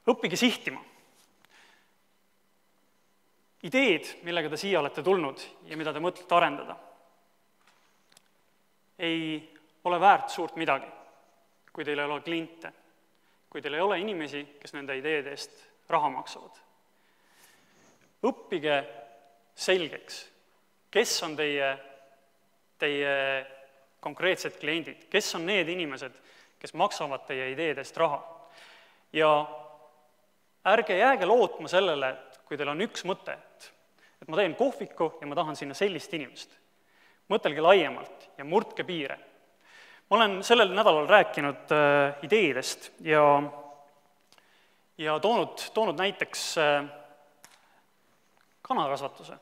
Õppige sihtima. Ideed, millega te siia olete tulnud ja mida te mõtlete arendada, ei ole väärt suurt midagi, kui teil ei ole kliente, kui teil ei ole inimesi, kes nende ideede eest raha maksavad. Õppige selgeks, kes on teie konkreetsed kliendid, kes on need inimesed, kes maksavad teie ideede eest raha. Ja ärge jääge lootma sellele, et kui teil on üks mõte, et ma teen kohviku ja ma tahan sinna sellist inimest. Mõtelge laiemalt ja murdke piire. Ma olen sellel nädalal rääkinud ideedest ja toonud näiteks kanakasvatuse.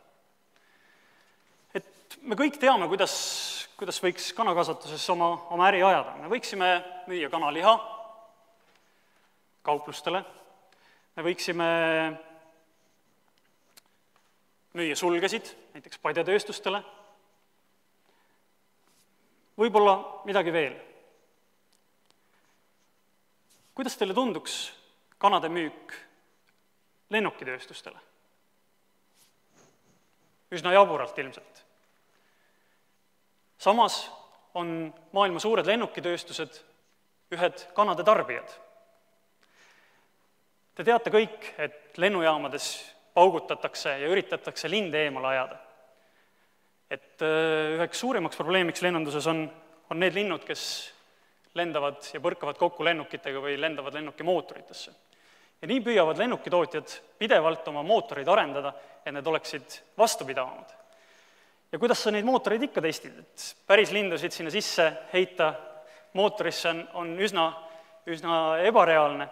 Et me kõik teame, kuidas võiks kanakasvatuses oma äri ajada. Me võiksime müüa kanaliha kauplustele, me võiksime müüa sulgesid, näiteks padjatööstustele, võib-olla midagi veel. Kuidas teile tunduks kanade müük lennukitööstustele? Üsna jaburalt ilmselt. Samas on maailma suured lennukitööstused ühed kanade tarbijad. Te teate kõik, et lennujaamades paugutatakse ja üritatakse linde eemale ajada. Et üheks suurimaks probleemiks lennunduses on need linnud, kes lendavad ja põrkavad kokku lennukitega või lendavad lennuki mootoritesse. Ja nii püüavad lennukitootjad pidevalt oma mootoreid arendada, et need oleksid vastupidavamad. Ja kuidas sa neid mootoreid ikka testid? Et päris lindusid sinna sisse heita mootorisse on üsna ebareaalne,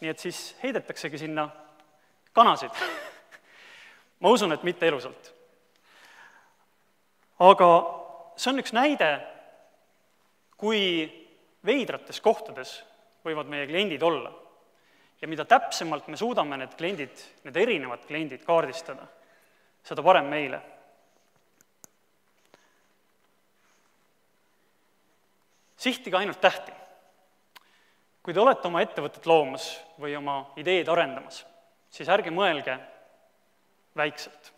nii et siis heidetaksegi sinna kanasid. Ma usun, et mitte elusalt. Aga see on üks näide, kui veidrates kohtades võivad meie kliendid olla. Ja mida täpsemalt me suudame need erinevad kliendid kaardistada, seda parem meile. Sihtige ainult tähti. Kui te olete oma ettevõtet loomas või oma ideed arendamas, siis ärge mõelge väikselt.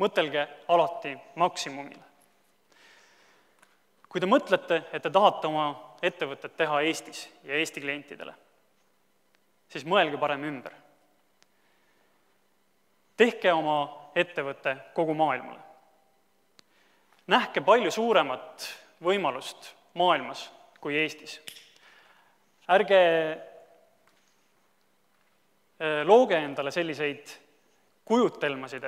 Mõtelge alati maksimumile. Kui te mõtlete, et te tahate oma ettevõtet teha Eestis ja Eesti klientidele, siis mõelge parem ümber. Tehke oma ettevõte kogu maailmale. Nähke palju suuremat võimalust maailmas kui Eestis. Ärge looge endale selliseid kujutelmasid,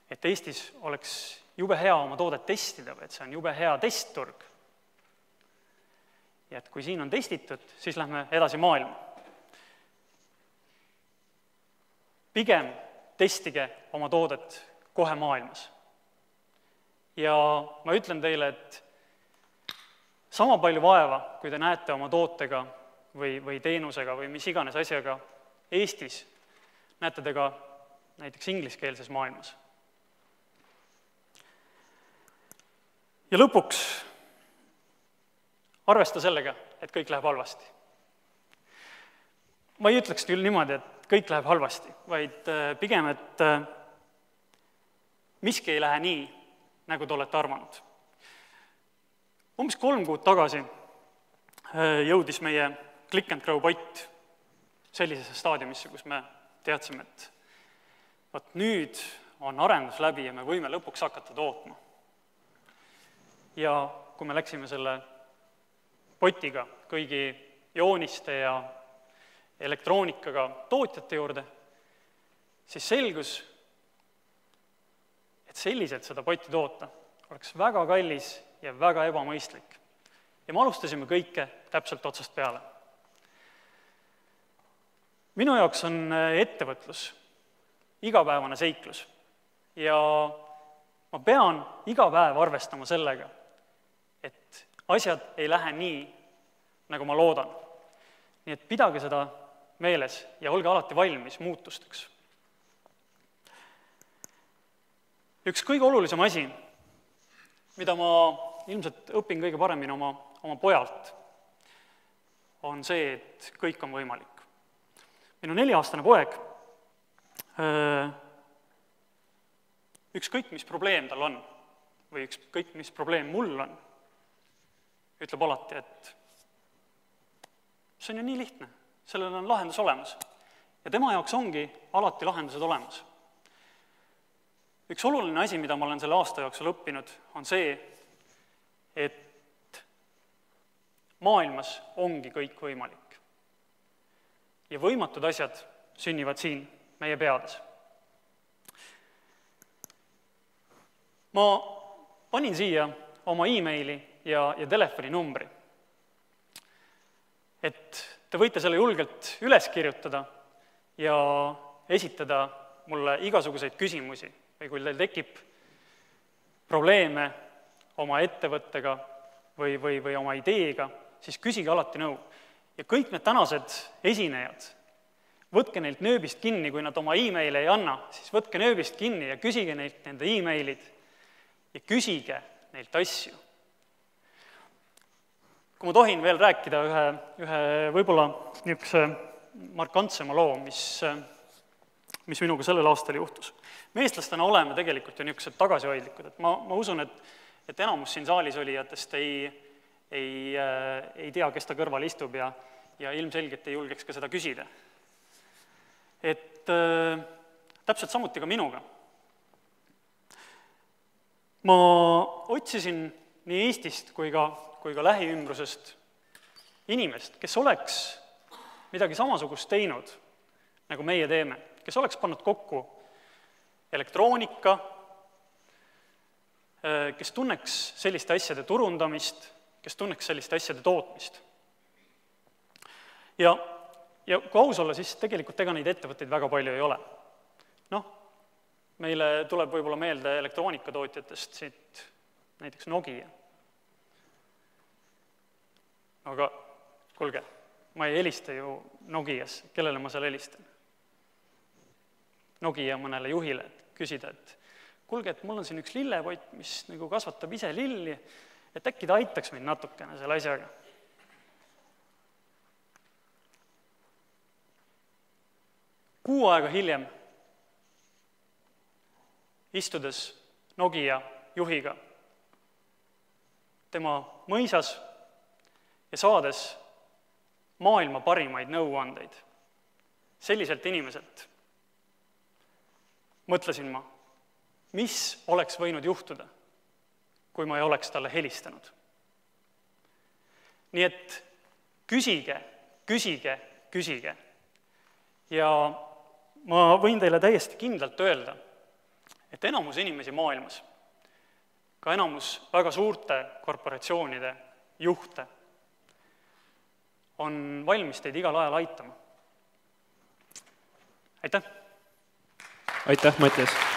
et Eestis oleks jube hea oma toodet testida või et see on jube hea testturg. Ja et kui siin on testitud, siis lähme edasi maailma. Pigem testige oma toodet kohe maailmas. Ja ma ütlen teile, et sama palju vaeva, kui te näete oma tootega või teenusega või mis iganes asjaga Eestis, näete te ka näiteks ingliskeelses maailmas. Ja lõpuks arvesta sellega, et kõik läheb halvasti. Ma ei ütleks küll niimoodi, et kõik läheb halvasti, vaid pigem, et miski ei lähe nii, nagu te olete arvanud. Umbes 3 kuud tagasi jõudis meie Click and Grow pott sellisesse staadiumisse, kus me teadsime, et nüüd on arendus läbi ja me võime lõpuks hakata tootma. Ja kui me läksime selle potiga kõigi jooniste ja elektroonikaga tootjate juurde, siis selgus, et selliselt seda potti toota oleks väga kallis ja väga ebamõistlik. Ja me alustasime kõike täpselt otsast peale. Minu jaoks on ettevõtlus igapäevane seiklus ja ma pean iga päev arvestama sellega, et asjad ei lähe nii, nagu ma loodan. Nii et pidage seda meeles ja olge alati valmis muutusteks. Üks kõige olulisem asi, mida ma ilmselt õpin kõige paremini oma pojalt, on see, et kõik on võimalik. minu 4-aastane poeg, ükskõik, mis probleem tal on, või ükskõik, mis probleem mul on, ütleb alati, et see on ju nii lihtne, sellel on lahendus olemas. Ja tema jaoks ongi alati lahendused olemas. Üks oluline asi, mida ma olen selle aasta jooksul õppinud, on see, et maailmas ongi kõik võimalik. Ja võimatud asjad sünnivad siin meie peades. Ma panin siia oma e-maili ja telefoninumbri, et te võite selle julgelt üles kirjutada ja esitada mulle igasuguseid küsimusi või kui teil tekib probleeme oma ettevõttega või oma ideega, siis küsige alati nõu. Ja kõik need tänased esinejad, võtke neilt nööbist kinni, kui nad oma e-maili ei anna, siis võtke nööbist kinni ja küsige neilt nende e-mailid ja küsige neilt asju. Kui ma tohin veel rääkida ühe võib-olla niisuguse markantsema loo, mis minuga sellel aastal juhtus. Me eestlastena oleme tegelikult ju niisugused tagasihoidlikud, et ma usun, et enamus siin saalis olijatest ei tea, kes ta kõrval istub ja ilmselgelt ei julgeks ka seda küsida. Et täpselt samuti ka minuga. Ma otsisin nii Eestist kui ka lähiümbrusest inimest, kes oleks midagi samasugust teinud, nagu meie teeme, kes oleks pannud kokku elektroonika, kes tunneks selliste asjade turundamist, kes tunneks selliste asjade tootmist. Ja kui aus olla, siis tegelikult ega neid ettevõtteid väga palju ei ole. Meile tuleb võib-olla meelde elektroonikatootjatest siit näiteks Nokia. Aga kuulge, ma ei helista ju Nokias, kellele ma seal helistan? Nokia mõnele juhile, et küsida, et kuulge, et mul on siin üks lillepott, mis nagu kasvatab ise lilli, et äkki ta aitaks mind natukene selle asjaga. Kuu aega hiljem, istudes Nokia juhiga tema mõisas ja saades maailma parimaid nõuandeid selliselt inimeselt, mõtlesin ma, mis oleks võinud juhtuda, kui ma ei oleks talle helistanud. Nii et küsige. Ja ma võin teile täiesti kindlalt öelda, et enamus inimesi maailmas, ka enamus väga suurte korporatsioonide juhte, on valmis teid igal ajal aitama. Aitäh! Aitäh, Mattias!